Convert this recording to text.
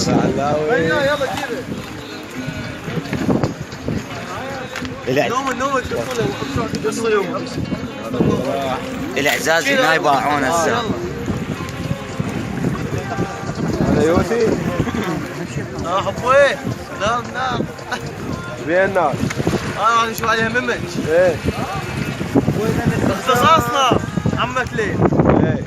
يلا جيبه. الاعزاز هنا يباعون هسه. هذا يوسي. حبوي. نعم نعم. وين الناس؟ انا شو عليها منك. ايه. اختصاصنا عمك ليه؟ ايه.